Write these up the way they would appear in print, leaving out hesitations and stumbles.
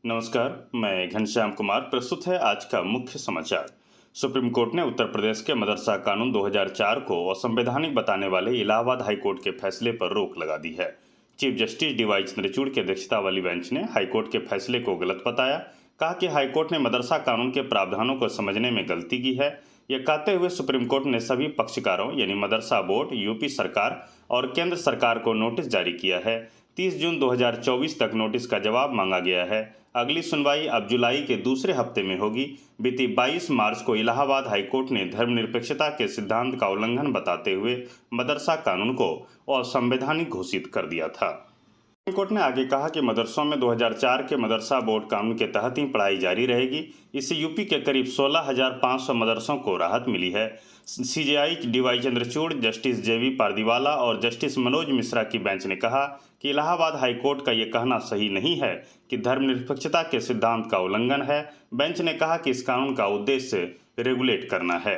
नमस्कार, मैं घनश्याम कुमार। प्रस्तुत है आज का मुख्य समाचार। सुप्रीम कोर्ट ने उत्तर प्रदेश के मदरसा कानून 2004 को असंवैधानिक बताने वाले इलाहाबाद हाई कोर्ट के फैसले पर रोक लगा दी है। चीफ जस्टिस डीवाई चंद्रचूड़ की अध्यक्षता वाली बेंच ने हाईकोर्ट के फैसले को गलत बताया। कहा कि हाईकोर्ट ने मदरसा कानून के प्रावधानों को समझने में गलती की है। यह कहते हुए सुप्रीम कोर्ट ने सभी पक्षकारों यानी मदरसा बोर्ड, यूपी सरकार और केंद्र सरकार को नोटिस जारी किया है। 30 जून 2024 तक नोटिस का जवाब मांगा गया है। अगली सुनवाई अब जुलाई के दूसरे हफ्ते में होगी। बीती 22 मार्च को इलाहाबाद हाईकोर्ट ने धर्मनिरपेक्षता के सिद्धांत का उल्लंघन बताते हुए मदरसा कानून को असंवैधानिक घोषित कर दिया था। सुप्रीम कोर्ट ने आगे कहा कि मदरसों में 2004 के मदरसा बोर्ड कानून के तहत ही पढ़ाई जारी रहेगी। इससे यूपी के करीब 16,500 मदरसों को राहत मिली है। सीजेआई डीवाई चंद्रचूड़, जस्टिस जेवी पारदीवाला और जस्टिस मनोज मिश्रा की बेंच ने कहा कि इलाहाबाद हाईकोर्ट का यह कहना सही नहीं है कि धर्मनिरपेक्षता के सिद्धांत का उल्लंघन है। बेंच ने कहा कि इस कानून का उद्देश्य रेगुलेट करना है।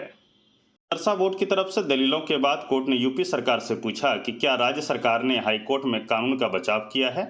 मदरसा बोर्ड की तरफ से दलीलों के बाद कोर्ट ने यूपी सरकार से पूछा कि क्या राज्य सरकार ने हाईकोर्ट में कानून का बचाव किया है।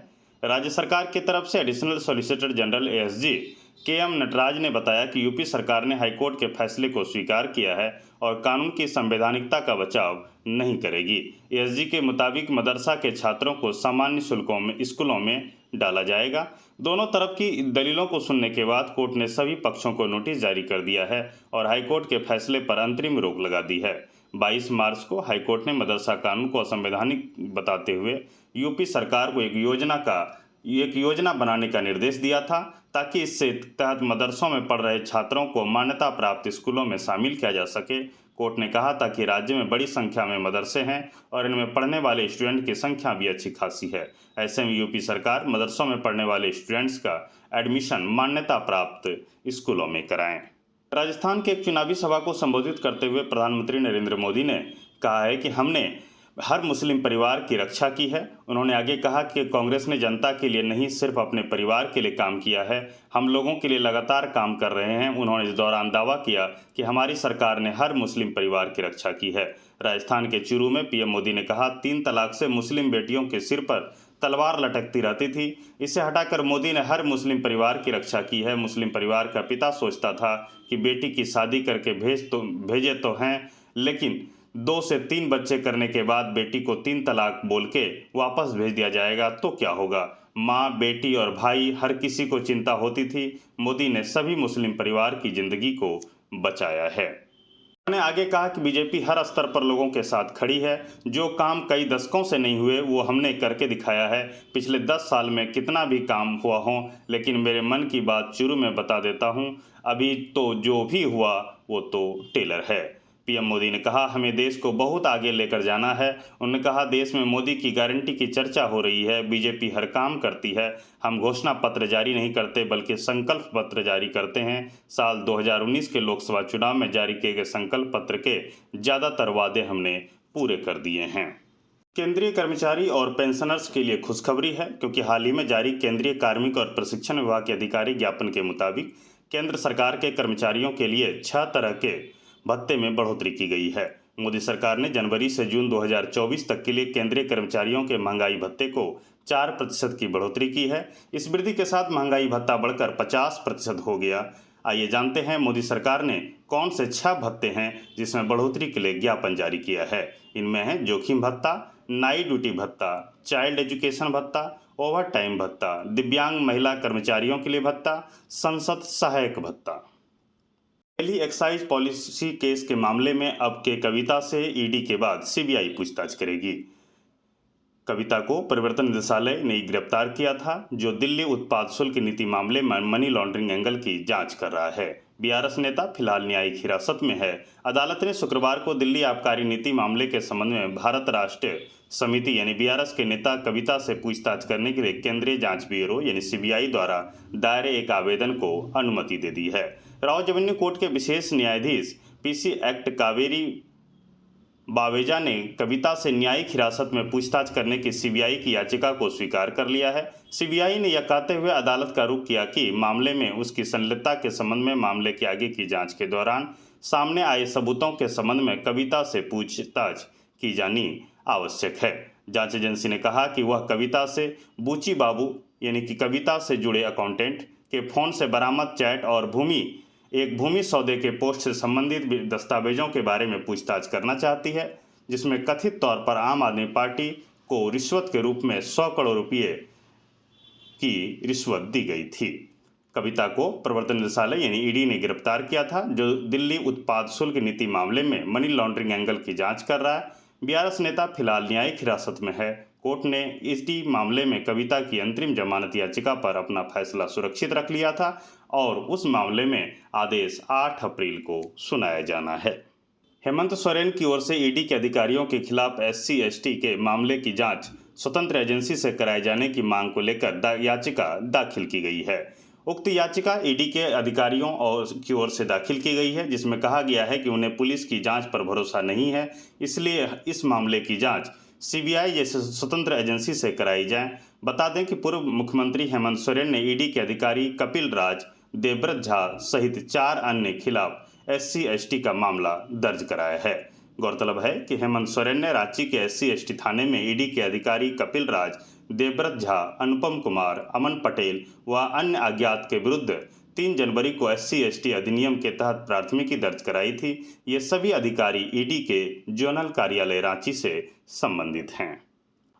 राज्य सरकार की तरफ से additional solicitor general ASG K M Nataraj ने बताया कि यूपी सरकार ने हाईकोर्ट के फैसले को स्वीकार किया है और कानून की संवैधानिकता का बचाव नहीं करेगी। एएसजी के मुताबिक मदरसा के छात्रों को सामान्य शुल्कों में स्कूलों में डाला जाएगा। दोनों तरफ की दलीलों को सुनने के बाद कोर्ट ने सभी पक्षों को नोटिस जारी कर दिया है और हाईकोर्ट के फैसले पर अंतरिम रोक लगा दी है। 22 मार्च को हाईकोर्ट ने मदरसा कानून को असंवैधानिक बताते हुए यूपी सरकार को एक योजना बनाने का निर्देश दिया था ताकि इससे तहत मदरसों में पढ़ रहे छात्रों को मान्यता प्राप्त स्कूलों में शामिल किया जा सके। कोर्ट ने कहा था कि राज्य में बड़ी संख्या में मदरसे हैं और इनमें पढ़ने वाले स्टूडेंट की संख्या भी अच्छी खासी है। ऐसे में यूपी सरकार मदरसों में पढ़ने वाले स्टूडेंट्स का एडमिशन मान्यता प्राप्त स्कूलों में कराएं। राजस्थान के एक चुनावी सभा को संबोधित करते हुए प्रधानमंत्री नरेंद्र मोदी ने कहा है कि हमने हर मुस्लिम परिवार की रक्षा की है। उन्होंने आगे कहा कि कांग्रेस ने जनता के लिए नहीं सिर्फ अपने परिवार के लिए काम किया है, हम लोगों के लिए लगातार काम कर रहे हैं। उन्होंने इस दौरान दावा किया कि हमारी सरकार ने हर मुस्लिम परिवार की रक्षा की है। राजस्थान के चूरू में पीएम मोदी ने कहा, 3 तलाक से मुस्लिम बेटियों के सिर पर तलवार लटकती रहती थी। इसे हटाकर मोदी ने हर मुस्लिम परिवार की रक्षा की है। मुस्लिम परिवार का पिता सोचता था कि बेटी की शादी करके भेजे तो हैं, लेकिन 2 से 3 बच्चे करने के बाद बेटी को 3 तलाक बोल के वापस भेज दिया जाएगा तो क्या होगा। माँ, बेटी और भाई हर किसी को चिंता होती थी। मोदी ने सभी मुस्लिम परिवार की जिंदगी को बचाया है। उन्होंने आगे कहा कि बीजेपी हर स्तर पर लोगों के साथ खड़ी है। जो काम कई दशकों से नहीं हुए वो हमने करके दिखाया है। पिछले 10 साल में कितना भी काम हुआ हो, लेकिन मेरे मन की बात चूरू में बता देता हूँ, अभी तो जो भी हुआ वो तो टेलर है। पीएम मोदी ने कहा, हमें देश को बहुत आगे लेकर जाना है। उन्होंने कहा, देश में मोदी की गारंटी की चर्चा हो रही है। बीजेपी हर काम करती है। हम घोषणा पत्र जारी नहीं करते बल्कि संकल्प पत्र जारी करते हैं। साल 2019 के लोकसभा चुनाव में जारी किए गए संकल्प पत्र के ज़्यादातर वादे हमने पूरे कर दिए हैं। केंद्रीय कर्मचारी और पेंशनर्स के लिए खुशखबरी है, क्योंकि हाल ही में जारी केंद्रीय कार्मिक और प्रशिक्षण विभाग के अधिकारी ज्ञापन के मुताबिक केंद्र सरकार के कर्मचारियों के लिए 6 तरह के भत्ते में बढ़ोतरी की गई है। मोदी सरकार ने जनवरी से जून 2024 तक के लिए केंद्रीय कर्मचारियों के महंगाई भत्ते को 4% की बढ़ोतरी की है। इस वृद्धि के साथ महंगाई भत्ता बढ़कर 50% हो गया। आइए जानते हैं मोदी सरकार ने कौन से 6 भत्ते हैं जिसमें बढ़ोतरी के लिए ज्ञापन जारी किया है। इनमें है जोखिम भत्ता, नाइट ड्यूटी भत्ता, चाइल्ड एजुकेशन भत्ता, ओवर टाइम भत्ता, दिव्यांग महिला कर्मचारियों के लिए भत्ता, संसद सहायक भत्ता। दिल्ली एक्साइज पॉलिसी केस के मामले में अब के कविता से ईडी के बाद सीबीआई पूछताछ करेगी। कविता को प्रवर्तन निदेशालय ने गिरफ्तार किया था, जो दिल्ली उत्पाद शुल्क नीति मामले में मनी लॉन्ड्रिंग एंगल की जांच कर रहा है। बीआरएस नेता फिलहाल न्यायिक हिरासत में है। अदालत ने शुक्रवार को दिल्ली आबकारी नीति मामले के संबंध में भारत राष्ट्रीय समिति यानी बीआरएस के नेता कविता से पूछताछ करने के लिए केंद्रीय जांच ब्यूरो यानी सीबीआई द्वारा दायर एक आवेदन को अनुमति दे दी है। राव रेवेन्यू कोर्ट के विशेष न्यायाधीश पीसी एक्ट कावेरी बावेजा ने कविता से न्यायिक हिरासत में पूछताछ करने की सीबीआई की याचिका को स्वीकार कर लिया है। सीबीआई ने यह कहते हुए अदालत का रुख किया कि मामले में उसकी संलिप्तता के संबंध में मामले के आगे की जांच के दौरान सामने आए सबूतों के संबंध में कविता से पूछताछ की जानी आवश्यक है। जांच एजेंसी ने कहा कि वह कविता से बूची बाबू यानी कि कविता से जुड़े अकाउंटेंट, के फोन से बरामद चैट और एक भूमि सौदे के पोस्ट से संबंधित दस्तावेजों के बारे में पूछताछ करना चाहती है, जिसमें कथित तौर पर आम आदमी पार्टी को रिश्वत के रूप में 100 करोड़ रुपये की रिश्वत दी गई थी। कविता को प्रवर्तन निदेशालय यानी ईडी ने गिरफ्तार किया था, जो दिल्ली उत्पाद शुल्क नीति मामले में मनी लॉन्ड्रिंग एंगल की जांच कर रहा है। बीआरएस नेता फिलहाल न्यायिक हिरासत में है। कोर्ट ने ईडी मामले में कविता की अंतरिम जमानत याचिका पर अपना फैसला सुरक्षित रख लिया था और उस मामले में आदेश 8 अप्रैल को सुनाया जाना है। हेमंत सोरेन की ओर से ईडी के अधिकारियों के खिलाफ SC/ST के मामले की जांच स्वतंत्र एजेंसी से कराए जाने की मांग को लेकर याचिका दाखिल की गई है। उक्त याचिका ईडी के अधिकारियों की ओर से दाखिल की गई है, जिसमें कहा गया है कि उन्हें पुलिस की जांच पर भरोसा नहीं है, इसलिए इस मामले की जांच CBI जैसे स्वतंत्र एजेंसी से कराई जाए। बता दें कि पूर्व मुख्यमंत्री हेमंत सोरेन ने ईडी के अधिकारी कपिल राज, देवव्रत झा सहित 4 अन्य खिलाफ SC/ST का मामला दर्ज कराया है। गौरतलब है कि हेमंत सोरेन ने रांची के SC/ST थाने में ईडी के अधिकारी कपिल राज, देवव्रत झा, अनुपम कुमार, अमन पटेल व अन्य अज्ञात के विरुद्ध 3 जनवरी को SC/ST अधिनियम के तहत प्राथमिकी दर्ज कराई थी। ये सभी अधिकारी ईडी के जोनल कार्यालय रांची से संबंधित हैं।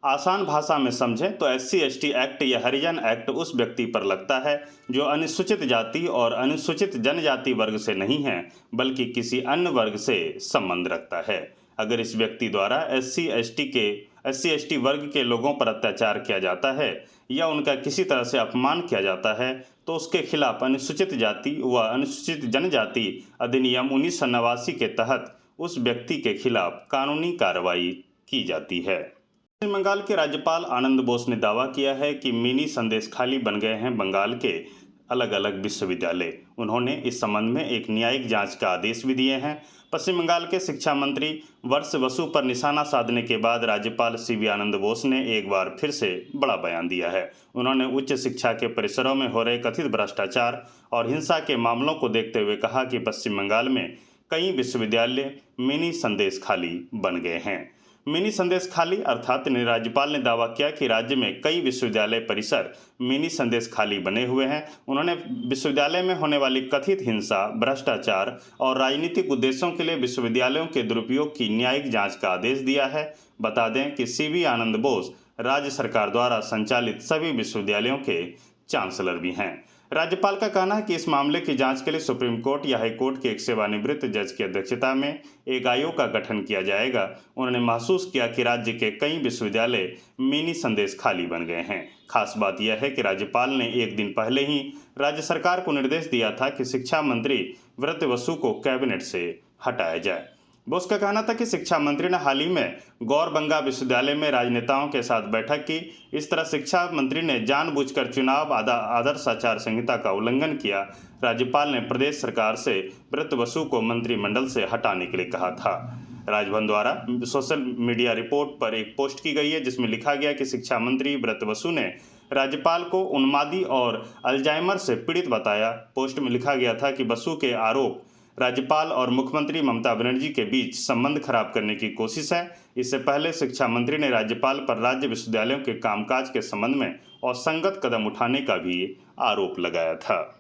आसान भाषा में समझें तो SC/ST एक्ट या हरिजन एक्ट उस व्यक्ति पर लगता है जो अनुसूचित जाति और अनुसूचित जनजाति वर्ग से नहीं है, बल्कि किसी अन्य वर्ग से संबंध रखता है। अगर इस व्यक्ति द्वारा SC/ST वर्ग के लोगों पर अत्याचार किया जाता है या उनका किसी तरह से अपमान किया जाता है, तो उसके खिलाफ अनुसूचित जाति व अनुसूचित जनजाति अधिनियम 1989 के तहत उस व्यक्ति के खिलाफ कानूनी कार्रवाई की जाती है। पश्चिम बंगाल के राज्यपाल आनंद बोस ने दावा किया है कि मिनी संदेशखाली बन गए हैं बंगाल के अलग अलग विश्वविद्यालय। उन्होंने इस संबंध में एक न्यायिक जांच का आदेश भी दिए हैं। पश्चिम बंगाल के शिक्षा मंत्री वर्ष वसु पर निशाना साधने के बाद राज्यपाल CV आनंद बोस ने एक बार फिर से बड़ा बयान दिया है। उन्होंने उच्च शिक्षा के परिसरों में हो रहे कथित भ्रष्टाचार और हिंसा के मामलों को देखते हुए कहा कि पश्चिम बंगाल में कई विश्वविद्यालय मिनी संदेशखाली बन गए हैं। मिनी संदेशखाली अर्थात राज्यपाल ने दावा किया कि राज्य में कई विश्वविद्यालय परिसर मिनी संदेशखाली बने हुए हैं। उन्होंने विश्वविद्यालय में होने वाली कथित हिंसा, भ्रष्टाचार और राजनीतिक उद्देश्यों के लिए विश्वविद्यालयों के दुरुपयोग की न्यायिक जांच का आदेश दिया है। बता दें कि CV आनंद बोस राज्य सरकार द्वारा संचालित सभी विश्वविद्यालयों के चांसलर भी हैं। राज्यपाल का कहना है कि इस मामले की जांच के लिए सुप्रीम कोर्ट या हाई कोर्ट के एक सेवानिवृत्त जज की अध्यक्षता में एक आयोग का गठन किया जाएगा। उन्होंने महसूस किया कि राज्य के कई विश्वविद्यालय मिनी संदेशखाली बन गए हैं। खास बात यह है कि राज्यपाल ने एक दिन पहले ही राज्य सरकार को निर्देश दिया था कि शिक्षा मंत्री व्रत वसु को कैबिनेट से हटाया जाए। बोस का कहना था कि शिक्षा मंत्री ने हाल ही में गौरबंगा विश्वविद्यालय में राजनेताओं के साथ बैठक की। इस तरह शिक्षा मंत्री ने जानबूझकर चुनाव आदर्श आचार संहिता का उल्लंघन किया। राज्यपाल ने प्रदेश सरकार से व्रत वसु को मंत्रिमंडल से हटाने के लिए कहा था। राजभवन द्वारा सोशल मीडिया रिपोर्ट पर एक पोस्ट की गई है, जिसमें लिखा गया कि शिक्षा मंत्री व्रत वसु ने राज्यपाल को उन्मादी और अल्जाइमर से पीड़ित बताया। पोस्ट में लिखा गया था कि वसु के आरोप राज्यपाल और मुख्यमंत्री ममता बनर्जी के बीच संबंध खराब करने की कोशिश है। इससे पहले शिक्षा मंत्री ने राज्यपाल पर राज्य विश्वविद्यालयों के कामकाज के संबंध में असंगत कदम उठाने का भी आरोप लगाया था।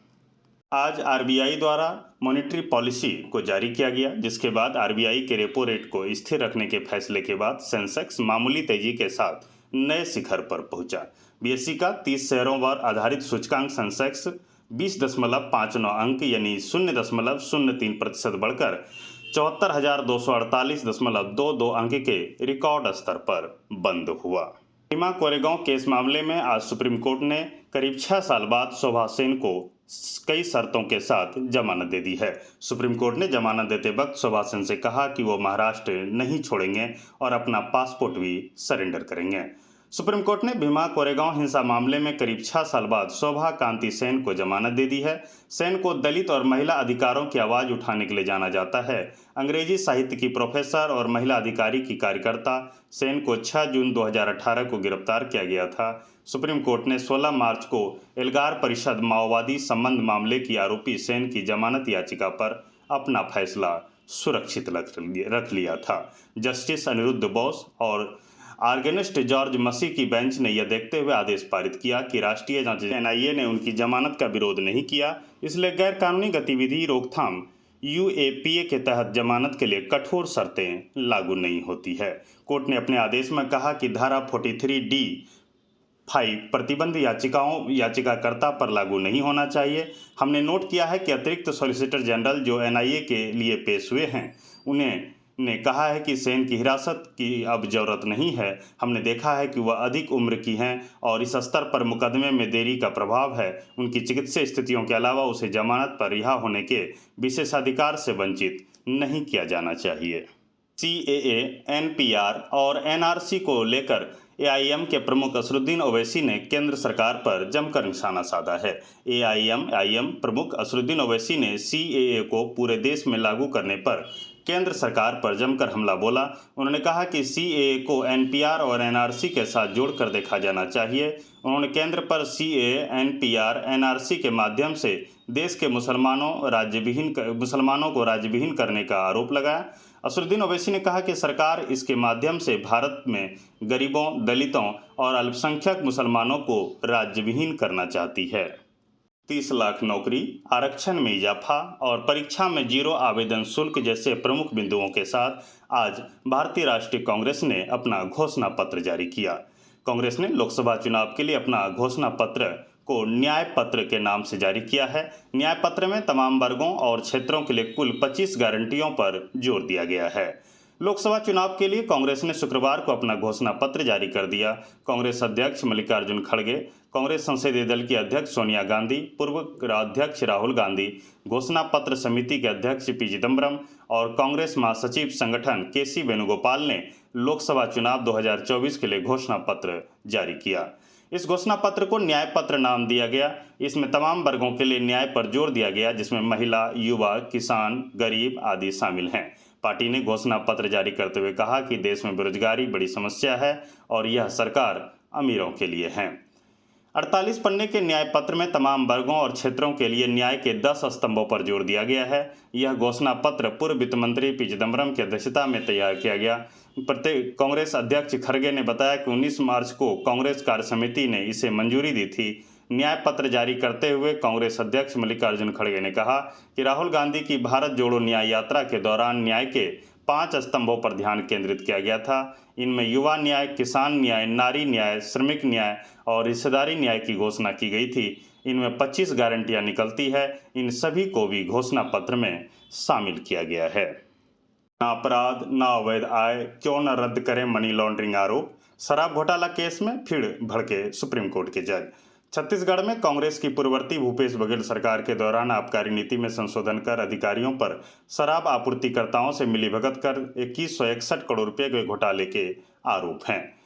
आज RBI द्वारा मॉनेटरी पॉलिसी को जारी किया गया, जिसके बाद RBI के रेपो रेट को स्थिर रखने के फैसले के बाद सेंसेक्स मामूली तेजी के साथ नए शिखर पर पहुंचा। BSE का 30 शेयरों पर आधारित सूचकांक सेंसेक्स 20.59 अंक यानी 0.03% बढ़कर 74,248.22 अंक के रिकॉर्ड स्तर पर बंद हुआ। भीमा कोरेगांव केस मामले में आज सुप्रीम कोर्ट ने करीब 6 साल बाद शोभा सेन को कई शर्तों के साथ जमानत दे दी है। सुप्रीम कोर्ट ने जमानत देते वक्त शोभा सेन से कहा कि वो महाराष्ट्र नहीं छोड़ेंगे और अपना पासपोर्ट भी सरेंडर करेंगे। सुप्रीम कोर्ट ने भीमा कोरेगांव हिंसा मामले में करीब 6 साल बाद शोभा कांति सेन को जमानत दे दी है। सेन को दलित और महिला अधिकारों की आवाज़ उठाने के लिए जाना जाता है। अंग्रेजी साहित्य की प्रोफेसर और महिला अधिकारी की कार्यकर्ता सेन को 6 जून 2018 को गिरफ्तार किया गया था। सुप्रीम कोर्ट ने 16 मार्च को एल्गार परिषद माओवादी संबंध मामले की आरोपी सेन की जमानत याचिका पर अपना फैसला सुरक्षित रख लिया था। जस्टिस अनिरुद्ध बोस और आर्गेनिस्ट जॉर्ज मसी की बेंच ने यह देखते हुए आदेश पारित किया कि राष्ट्रीय जांच एनआईए ने उनकी जमानत का विरोध नहीं किया, इसलिए गैरकानूनी गतिविधि रोकथाम यूएपीए के तहत जमानत के लिए कठोर शर्तें लागू नहीं होती है। कोर्ट ने अपने आदेश में कहा कि धारा 43D(5) प्रतिबंध याचिकाकर्ता पर लागू नहीं होना चाहिए। हमने नोट किया है कि अतिरिक्त सॉलिसिटर जनरल जो एनआईए के लिए पेश हुए हैं, उन्हें ने कहा है कि सेन की हिरासत की अब जरूरत नहीं है। हमने देखा है कि वह अधिक उम्र की हैं और इस स्तर पर मुकदमे में देरी का प्रभाव है। उनकी चिकित्सीय स्थितियों के अलावा उसे जमानत पर रिहा होने के विशेषाधिकार से वंचित नहीं किया जाना चाहिए। सीएए, एनपीआर और एनआरसी को लेकर एआईएम के प्रमुख असदुद्दीन ओवैसी ने केंद्र सरकार पर जमकर निशाना साधा है। एआईएम प्रमुख असदुद्दीन ओवैसी ने सीएए को पूरे देश में लागू करने पर केंद्र सरकार पर जमकर हमला बोला। उन्होंने कहा कि सीएए को एनपीआर और एनआरसी के साथ जोड़कर देखा जाना चाहिए। उन्होंने केंद्र पर सीएए, एनपीआर, एनआरसी के माध्यम से देश के मुसलमानों को राज्यविहीन करने का आरोप लगाया। असदुद्दीन ओवैसी ने कहा कि सरकार इसके माध्यम से भारत में गरीबों, दलितों और अल्पसंख्यक मुसलमानों को राज्यविहीन करना चाहती है। 30 लाख नौकरी, आरक्षण में इजाफा और परीक्षा में 0 आवेदन शुल्क जैसे प्रमुख बिंदुओं के साथ आज भारतीय राष्ट्रीय कांग्रेस ने अपना घोषणा पत्र जारी किया। कांग्रेस ने लोकसभा चुनाव के लिए अपना घोषणा पत्र को न्याय पत्र के नाम से जारी किया है। न्याय पत्र में तमाम वर्गों और क्षेत्रों के लिए कुल 25 गारंटियों पर जोर दिया गया है। लोकसभा चुनाव के लिए कांग्रेस ने शुक्रवार को अपना घोषणा पत्र जारी कर दिया। कांग्रेस अध्यक्ष मल्लिकार्जुन खड़गे, कांग्रेस संसदीय दल की अध्यक्ष सोनिया गांधी, पूर्व अध्यक्ष राहुल गांधी, घोषणा पत्र समिति के अध्यक्ष पी चिदम्बरम और कांग्रेस महासचिव संगठन केसी वेणुगोपाल ने लोकसभा चुनाव 2024 के लिए घोषणा पत्र जारी किया। इस घोषणा पत्र को न्याय पत्र नाम दिया गया। इसमें तमाम वर्गों के लिए न्याय पर जोर दिया गया, जिसमें महिला, युवा, किसान, गरीब आदि शामिल हैं। पार्टी ने घोषणा पत्र जारी करते हुए कहा कि देश में बेरोजगारी बड़ी समस्या है और यह सरकार अमीरों के लिए है। 48 पन्ने के न्याय पत्र में तमाम वर्गों और क्षेत्रों के लिए न्याय के 10 स्तंभों पर जोर दिया गया है। यह घोषणा पत्र पूर्व वित्त मंत्री पी चिदम्बरम की अध्यक्षता में तैयार किया गया। कांग्रेस अध्यक्ष खड़गे ने बताया कि 19 मार्च को कांग्रेस कार्य समिति ने इसे मंजूरी दी थी। न्याय पत्र जारी करते हुए कांग्रेस अध्यक्ष मल्लिकार्जुन खड़गे ने कहा कि राहुल गांधी की भारत जोड़ो न्याय यात्रा के दौरान न्याय के 5 स्तंभों पर ध्यान केंद्रित किया गया था। इनमें युवा न्याय, किसान न्याय, नारी न्याय, श्रमिक न्याय और हिस्सेदारी न्याय की घोषणा की गई थी। इनमें 25 गारंटियां निकलती है। इन सभी को भी घोषणा पत्र में शामिल किया गया है। ना अपराध, ना अवैध आय, क्यों न रद्द करें मनी लॉन्ड्रिंग आरोप। शराब घोटाला केस में फिर भड़के सुप्रीम कोर्ट के जज। छत्तीसगढ़ में कांग्रेस की पूर्ववर्ती भूपेश बघेल सरकार के दौरान आबकारी नीति में संशोधन कर अधिकारियों पर शराब आपूर्तिकर्ताओं से मिलीभगत कर 2161 करोड़ रुपए के घोटाले के आरोप हैं।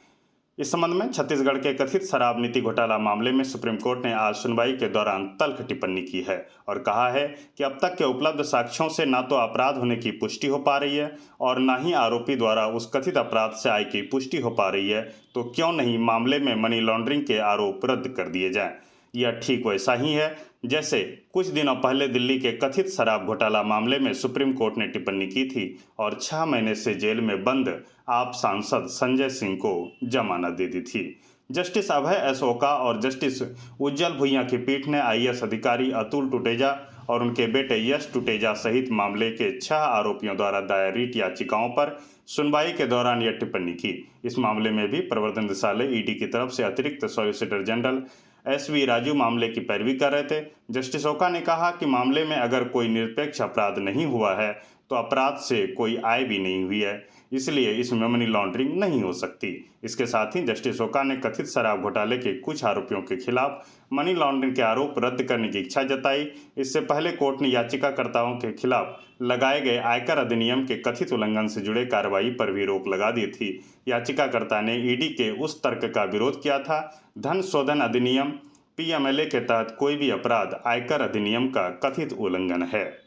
इस संबंध में छत्तीसगढ़ के कथित शराब नीति घोटाला मामले में सुप्रीम कोर्ट ने आज सुनवाई के दौरान तल्ख टिप्पणी की है और कहा है कि अब तक के उपलब्ध साक्ष्यों से न तो अपराध होने की पुष्टि हो पा रही है और न ही आरोपी द्वारा उस कथित अपराध से आय की पुष्टि हो पा रही है, तो क्यों नहीं मामले में मनी लॉन्ड्रिंग के आरोप रद्द कर दिए जाएं। यह ठीक वैसा ही है जैसे कुछ दिनों पहले दिल्ली के कथित शराब घोटाला मामले में सुप्रीम कोर्ट ने टिप्पणी की थी और 6 महीने से जेल में बंद आप सांसद संजय सिंह को जमानत दे दी थी। जस्टिस अभय एस ओका और जस्टिस उज्जवल भुइयां की पीठ ने आईएएस अधिकारी अतुल टुटेजा और उनके बेटे यश टुटेजा सहित मामले के 6 आरोपियों द्वारा दायर रीट याचिकाओं पर सुनवाई के दौरान यह टिप्पणी की। इस मामले में भी प्रवर्तन निदेशालय ईडी की तरफ से अतिरिक्त सॉलिसिटर जनरल एसवी राजू मामले की पैरवी कर रहे थे। जस्टिस ओका ने कहा कि मामले में अगर कोई निरपेक्ष अपराध नहीं हुआ है तो अपराध से कोई आय भी नहीं हुई है, इसलिए इसमें मनी लॉन्ड्रिंग नहीं हो सकती। इसके साथ ही जस्टिस ओका ने कथित शराब घोटाले के कुछ आरोपियों के खिलाफ मनी लॉन्ड्रिंग के आरोप रद्द करने की इच्छा जताई। इससे पहले कोर्ट ने याचिकाकर्ताओं के खिलाफ लगाए गए आयकर अधिनियम के कथित उल्लंघन से जुड़े कार्रवाई पर भी रोक लगा दी थी। याचिकाकर्ता ने ईडी के उस तर्क का विरोध किया था, धन शोधन अधिनियम पीएमएलए के तहत कोई भी अपराध आयकर अधिनियम का कथित उल्लंघन है।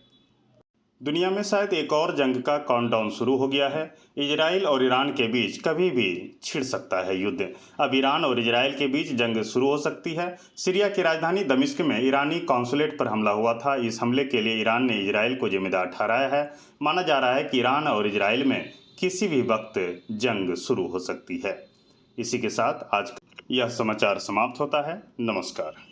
दुनिया में शायद एक और जंग का काउंटडाउन शुरू हो गया है। इजराइल और ईरान के बीच कभी भी छिड़ सकता है युद्ध। अब ईरान और इजराइल के बीच जंग शुरू हो सकती है। सीरिया की राजधानी दमिश्क में ईरानी कॉन्सुलेट पर हमला हुआ था। इस हमले के लिए ईरान ने इजराइल को जिम्मेदार ठहराया है। माना जा रहा है कि ईरान और इजराइल में किसी भी वक्त जंग शुरू हो सकती है। इसी के साथ आज यह समाचार समाप्त होता है। नमस्कार।